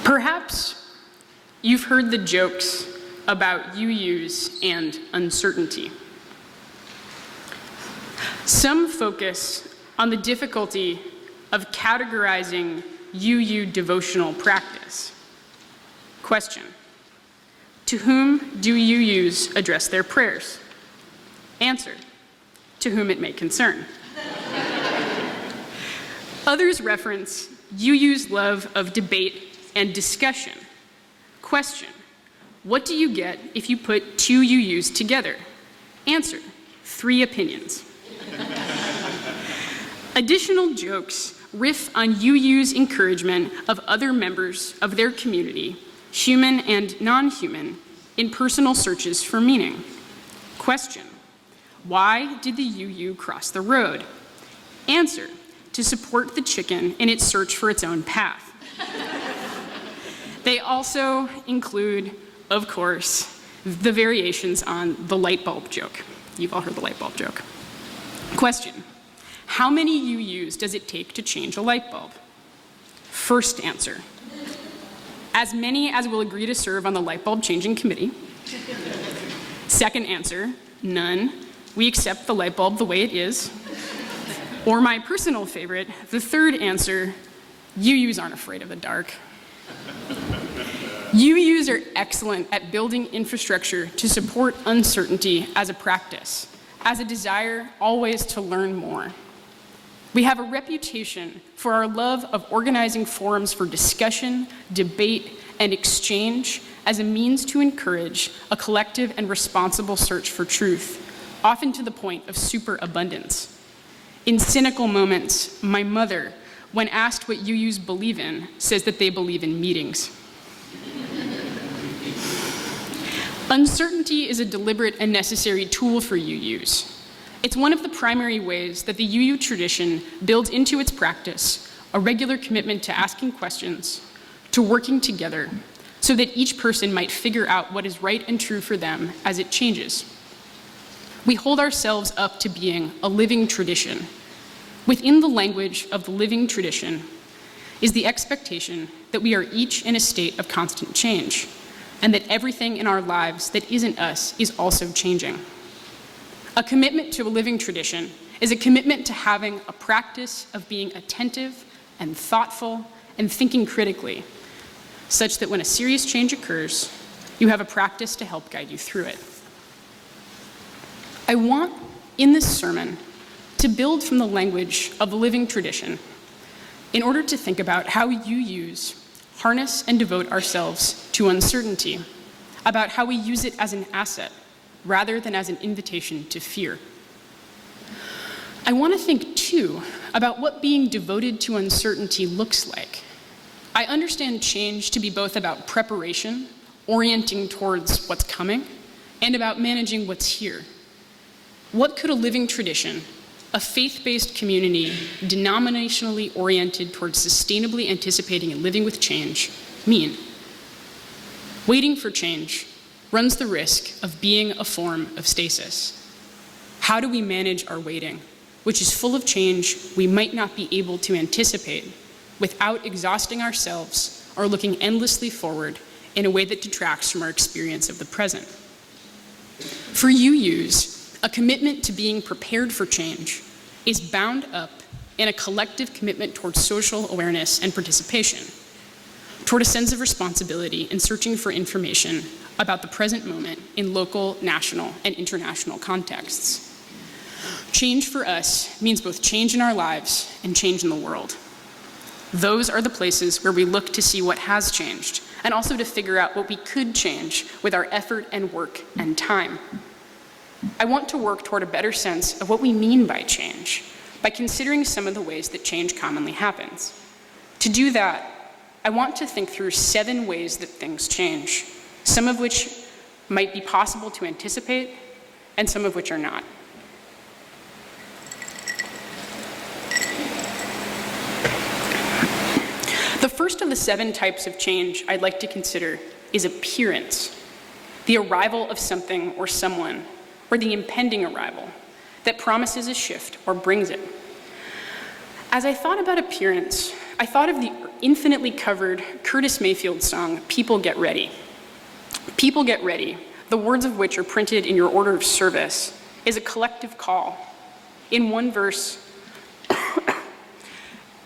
Perhaps you've heard the jokes about UUs and uncertainty. Some focus on the difficulty of categorizing UU devotional practice. Question: to whom do UUs address their prayers? Answer: to whom it may concern. Others reference UU's love of debate and discussion. Question: what do you get if you put two UUs together? Answer: 3 opinions. Additional jokes riff on UU's encouragement of other members of their community, human and non-human, in personal searches for meaning. Question: why did the UU cross the road? Answer: to support the chicken in its search for its own path. They also include, of course, the variations on the light bulb joke. You've all heard the light bulb joke. Question: how many UUs does it take to change a light bulb? First answer: as many as will agree to serve on the light bulb changing committee. Second answer: none. We accept the light bulb the way it is. Or my personal favorite, the third answer: UUs aren't afraid of the dark. UUs are excellent at building infrastructure to support uncertainty as a practice, as a desire always to learn more. We have a reputation for our love of organizing forums for discussion, debate, and exchange as a means to encourage a collective and responsible search for truth, often to the point of superabundance. In cynical moments, my mother, when asked what UUs believe in, says that they believe in meetings. Uncertainty is a deliberate and necessary tool for UUs. It's one of the primary ways that the UU tradition builds into its practice a regular commitment to asking questions, to working together, so that each person might figure out what is right and true for them as it changes. We hold ourselves up to being a living tradition. Within the language of the living tradition is the expectation that we are each in a state of constant change, and that everything in our lives that isn't us is also changing. A commitment to a living tradition is a commitment to having a practice of being attentive and thoughtful and thinking critically, such that when a serious change occurs, you have a practice to help guide you through it. I want, in this sermon, to build from the language of the living tradition in order to think about how UUs harness and devote ourselves to uncertainty, about how we use it as an asset rather than as an invitation to fear. I want to think, too, about what being devoted to uncertainty looks like. I understand change to be both about preparation, orienting towards what's coming, and about managing what's here. What could a living tradition, a faith-based community denominationally oriented towards sustainably anticipating and living with change, mean? Waiting for change runs the risk of being a form of stasis. How do we manage our waiting, which is full of change we might not be able to anticipate, without exhausting ourselves or looking endlessly forward in a way that detracts from our experience of the present? For UUs, a commitment to being prepared for change is bound up in a collective commitment towards social awareness and participation, toward a sense of responsibility in searching for information about the present moment in local, national, and international contexts. Change for us means both change in our lives and change in the world. Those are the places where we look to see what has changed, and also to figure out what we could change with our effort and work and time. I want to work toward a better sense of what we mean by change, by considering some of the ways that change commonly happens. To do that, I want to think through 7 ways that things change, some of which might be possible to anticipate, and some of which are not. The first of the 7 types of change I'd like to consider is appearance, the arrival of something or someone, or the impending arrival that promises a shift or brings it. As I thought about appearance, I thought of the infinitely covered Curtis Mayfield song, People Get Ready. People Get Ready, the words of which are printed in your order of service, is a collective call. In one verse,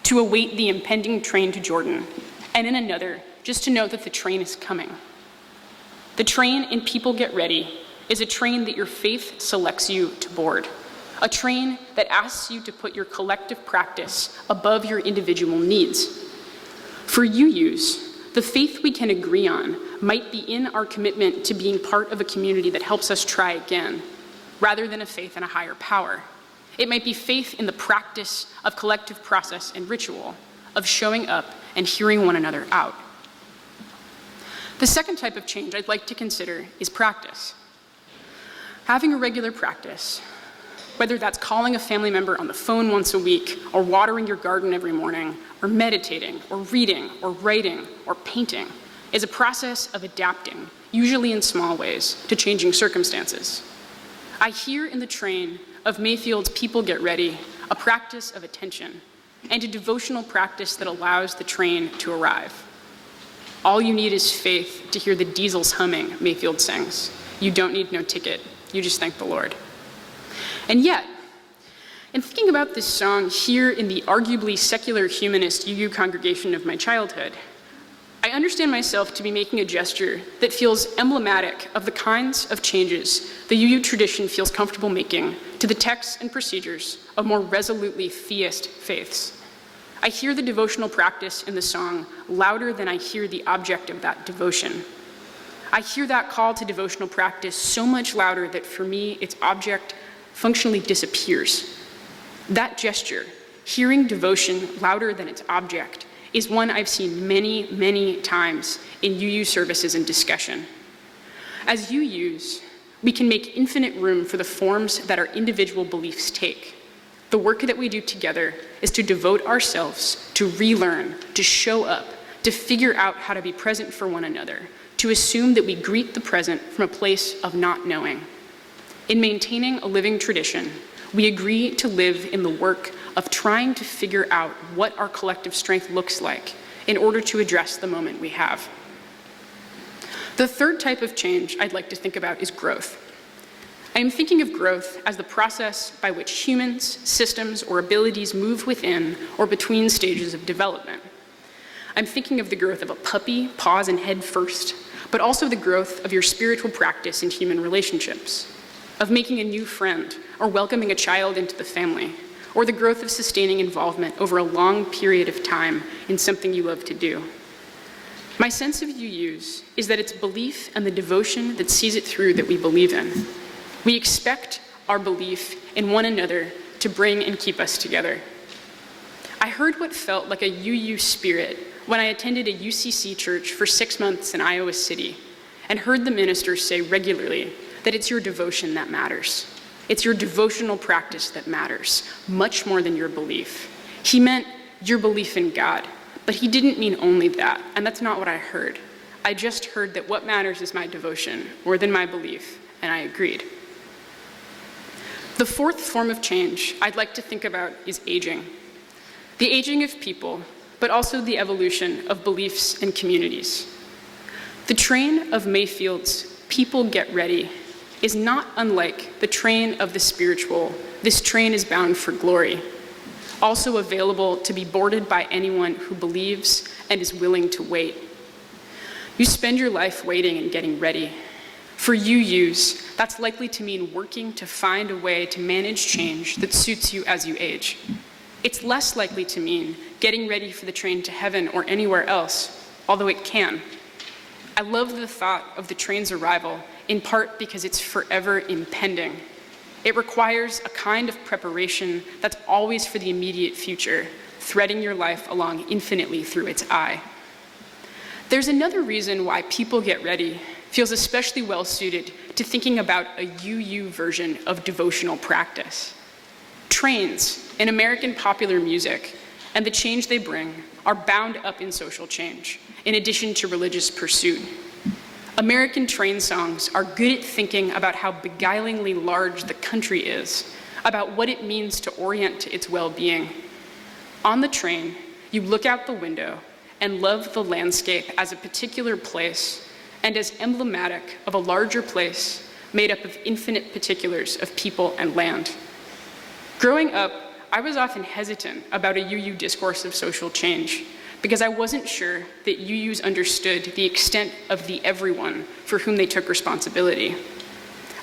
to await the impending train to Jordan, and in another, just to know that the train is coming. The train in People Get Ready is a train that your faith selects you to board, a train that asks you to put your collective practice above your individual needs. For UUs, the faith we can agree on might be in our commitment to being part of a community that helps us try again, rather than a faith in a higher power. It might be faith in the practice of collective process and ritual, of showing up and hearing one another out. The second type of change I'd like to consider is practice. Having a regular practice, whether that's calling a family member on the phone once a week, or watering your garden every morning, or meditating, or reading, or writing, or painting, is a process of adapting, usually in small ways, to changing circumstances. I hear in the train of Mayfield's People Get Ready a practice of attention, and a devotional practice that allows the train to arrive. All you need is faith to hear the diesels humming, Mayfield sings. You don't need no ticket, you just thank the Lord. And yet, in thinking about this song here in the arguably secular humanist UU congregation of my childhood, I understand myself to be making a gesture that feels emblematic of the kinds of changes the UU tradition feels comfortable making to the texts and procedures of more resolutely theist faiths. I hear the devotional practice in the song louder than I hear the object of that devotion. I hear that call to devotional practice so much louder that for me, its object functionally disappears. That gesture, hearing devotion louder than its object, is one I've seen many, many times in UU services and discussion. As UUs, we can make infinite room for the forms that our individual beliefs take. The work that we do together is to devote ourselves to relearn, to show up, to figure out how to be present for one another, to assume that we greet the present from a place of not knowing. In maintaining a living tradition, we agree to live in the work of trying to figure out what our collective strength looks like in order to address the moment we have. The third type of change I'd like to think about is growth. I am thinking of growth as the process by which humans, systems, or abilities move within or between stages of development. I'm thinking of the growth of a puppy, paws and head first, but also the growth of your spiritual practice in human relationships, of making a new friend or welcoming a child into the family, or the growth of sustaining involvement over a long period of time in something you love to do. My sense of UUs is that it's belief and the devotion that sees it through that we believe in. We expect our belief in one another to bring and keep us together. I heard what felt like a UU spirit when I attended a UCC church for 6 months in Iowa City and heard the minister say regularly that it's your devotion that matters. It's your devotional practice that matters, much more than your belief. He meant your belief in God, but he didn't mean only that, and that's not what I heard. I just heard that what matters is my devotion more than my belief, and I agreed. The fourth form of change I'd like to think about is aging. The aging of people, but also the evolution of beliefs and communities. The train of Mayfield's People Get Ready is not unlike the train of the spiritual. This train is bound for glory, also available to be boarded by anyone who believes and is willing to wait. You spend your life waiting and getting ready. For UUs, that's likely to mean working to find a way to manage change that suits you as you age. It's less likely to mean getting ready for the train to heaven or anywhere else, although it can. I love the thought of the train's arrival, in part because it's forever impending. It requires a kind of preparation that's always for the immediate future, threading your life along infinitely through its eye. There's another reason why People Get Ready feels especially well suited to thinking about a UU version of devotional practice. Trains in American popular music and the change they bring are bound up in social change, in addition to religious pursuit. American train songs are good at thinking about how beguilingly large the country is, about what it means to orient to its well-being. On the train, you look out the window and love the landscape as a particular place and as emblematic of a larger place made up of infinite particulars of people and land. Growing up, I was often hesitant about a UU discourse of social change because I wasn't sure that UUs understood the extent of the everyone for whom they took responsibility.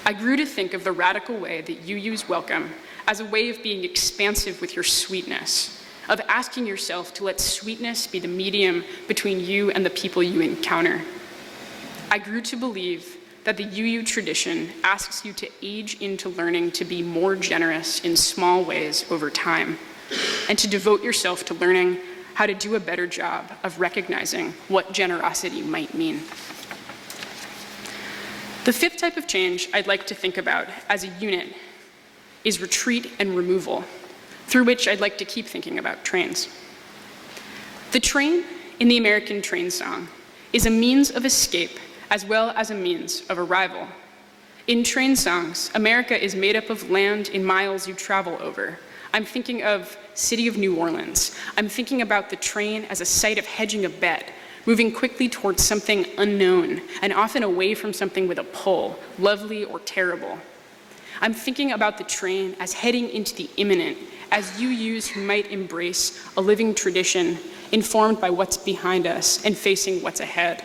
I grew to think of the radical way that UUs welcome as a way of being expansive with your sweetness, of asking yourself to let sweetness be the medium between you and the people you encounter. I grew to believe that the UU tradition asks you to age into learning to be more generous in small ways over time, and to devote yourself to learning how to do a better job of recognizing what generosity might mean. The fifth type of change I'd like to think about as a unit is retreat and removal, through which I'd like to keep thinking about trains. The train in the American train song is a means of escape as well as a means of arrival. In train songs, America is made up of land in miles you travel over. I'm thinking of City of New Orleans. I'm thinking about the train as a site of hedging a bet, moving quickly towards something unknown and often away from something with a pull, lovely or terrible. I'm thinking about the train as heading into the imminent, as UUs who might embrace a living tradition informed by what's behind us and facing what's ahead.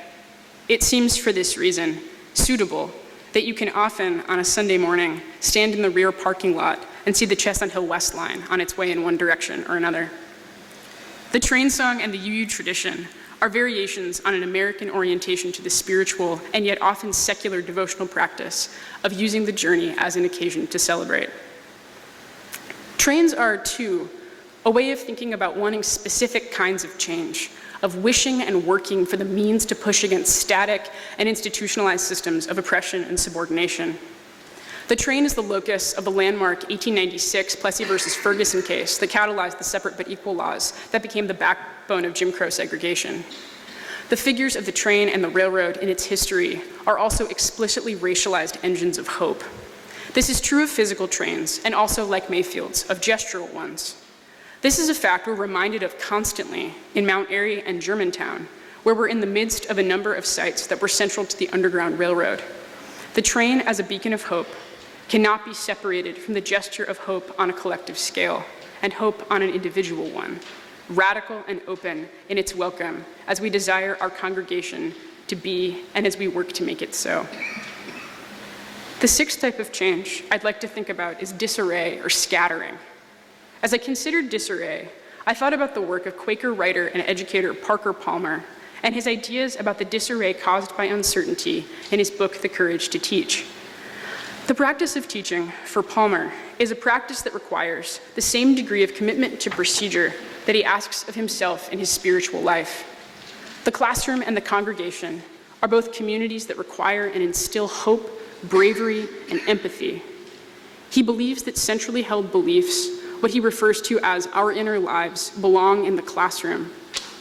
It seems for this reason suitable that you can often, on a Sunday morning, stand in the rear parking lot and see the Chestnut Hill West line on its way in one direction or another. The train song and the UU tradition are variations on an American orientation to the spiritual and yet often secular devotional practice of using the journey as an occasion to celebrate. Trains are, too, a way of thinking about wanting specific kinds of change, of wishing and working for the means to push against static and institutionalized systems of oppression and subordination. The train is the locus of the landmark 1896 Plessy versus Ferguson case that catalyzed the separate but equal laws that became the backbone of Jim Crow segregation. The figures of the train and the railroad in its history are also explicitly racialized engines of hope. This is true of physical trains and also, like Mayfield's, of gestural ones. This is a fact we're reminded of constantly in Mount Airy and Germantown, where we're in the midst of a number of sites that were central to the Underground Railroad. The train as a beacon of hope cannot be separated from the gesture of hope on a collective scale and hope on an individual one, radical and open in its welcome as we desire our congregation to be and as we work to make it so. The sixth type of change I'd like to think about is disarray or scattering. As I considered disarray, I thought about the work of Quaker writer and educator Parker Palmer and his ideas about the disarray caused by uncertainty in his book, The Courage to Teach. The practice of teaching, for Palmer, is a practice that requires the same degree of commitment to procedure that he asks of himself in his spiritual life. The classroom and the congregation are both communities that require and instill hope, bravery, and empathy. He believes that centrally held beliefs, what he refers to as our inner lives, belong in the classroom,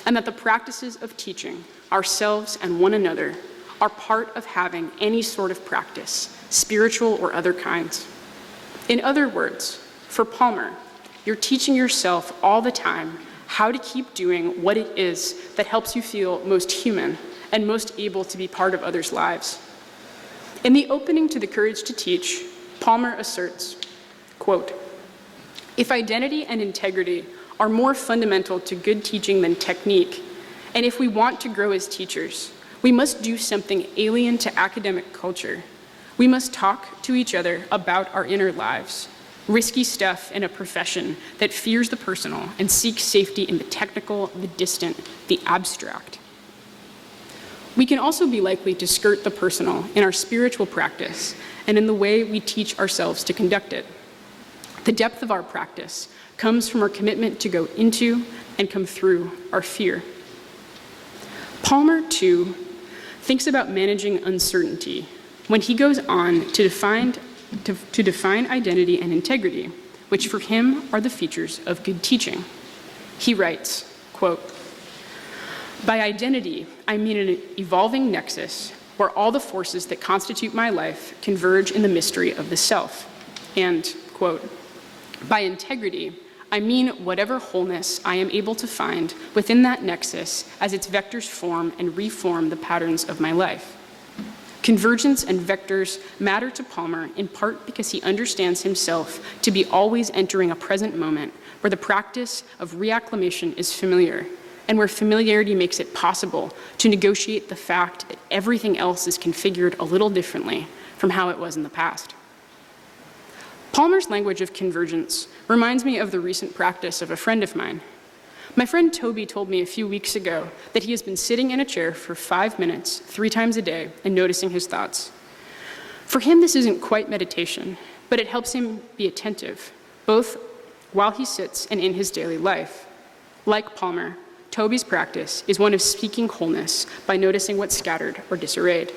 and that the practices of teaching ourselves and one another are part of having any sort of practice, spiritual or other kinds. In other words, for Palmer, you're teaching yourself all the time how to keep doing what it is that helps you feel most human and most able to be part of others' lives. In the opening to The Courage to Teach, Palmer asserts, quote, "If identity and integrity are more fundamental to good teaching than technique, and if we want to grow as teachers, we must do something alien to academic culture. We must talk to each other about our inner lives, risky stuff in a profession that fears the personal and seeks safety in the technical, the distant, the abstract. We can also be likely to skirt the personal in our spiritual practice and in the way we teach ourselves to conduct it. The depth of our practice comes from our commitment to go into and come through our fear." Palmer, too, thinks about managing uncertainty when he goes on to define identity and integrity, which for him are the features of good teaching. He writes, quote, "By identity, I mean an evolving nexus where all the forces that constitute my life converge in the mystery of the self." And, quote, "By integrity, I mean whatever wholeness I am able to find within that nexus as its vectors form and reform the patterns of my life. Convergence and vectors matter to Palmer in part because he understands himself to be always entering a present moment where the practice of reacclimation is familiar, and where familiarity makes it possible to negotiate the fact that everything else is configured a little differently from how it was in the past. Palmer's language of convergence reminds me of the recent practice of a friend of mine. My friend Toby told me a few weeks ago that he has been sitting in a chair for 5 minutes, 3 times a day, and noticing his thoughts. For him, this isn't quite meditation, but it helps him be attentive, both while he sits and in his daily life. Like Palmer, Toby's practice is one of seeking wholeness by noticing what's scattered or disarrayed.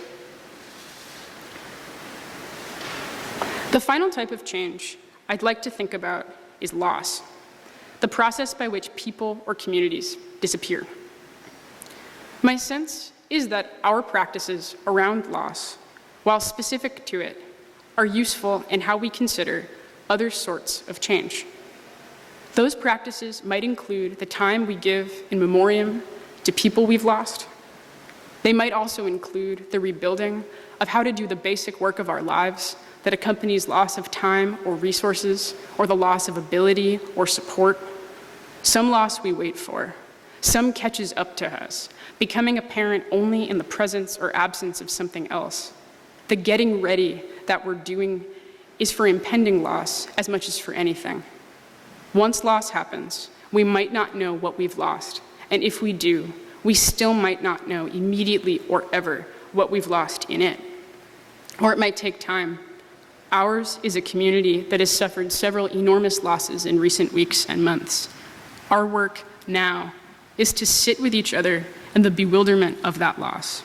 The final type of change I'd like to think about is loss, the process by which people or communities disappear. My sense is that our practices around loss, while specific to it, are useful in how we consider other sorts of change. Those practices might include the time we give in memoriam to people we've lost. They might also include the rebuilding of how to do the basic work of our lives that accompanies loss of time or resources, or the loss of ability or support. Some loss we wait for, some catches up to us, becoming apparent only in the presence or absence of something else. The getting ready that we're doing is for impending loss as much as for anything. Once loss happens, we might not know what we've lost, and if we do, we still might not know immediately or ever what we've lost in it. Or it might take time. Ours is a community that has suffered several enormous losses in recent weeks and months. Our work now is to sit with each other in the bewilderment of that loss,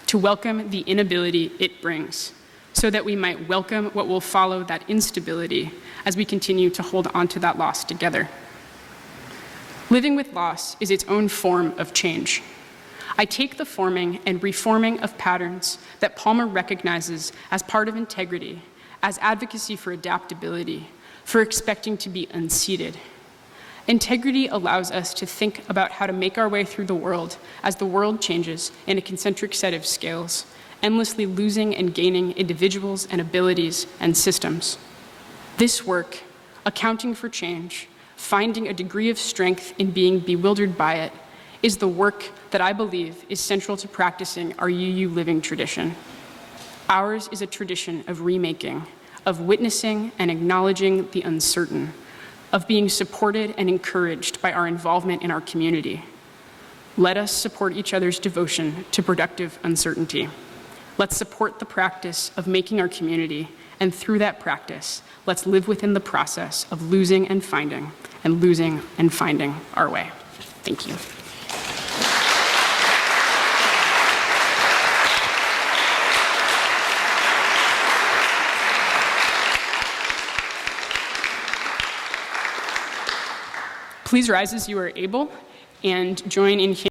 to welcome the inability it brings, so that we might welcome what will follow that instability as we continue to hold on to that loss together. Living with loss is its own form of change. I take the forming and reforming of patterns that Palmer recognizes as part of integrity, as advocacy for adaptability, for expecting to be unseated. Integrity allows us to think about how to make our way through the world as the world changes in a concentric set of scales, endlessly losing and gaining individuals and abilities and systems. This work, accounting for change, finding a degree of strength in being bewildered by it, is the work that I believe is central to practicing our UU living tradition. Ours is a tradition of remaking, of witnessing and acknowledging the uncertain, of being supported and encouraged by our involvement in our community. Let us support each other's devotion to productive uncertainty. Let's support the practice of making our community, and through that practice, let's live within the process of losing and finding our way. Thank you. Please rise as you are able and join in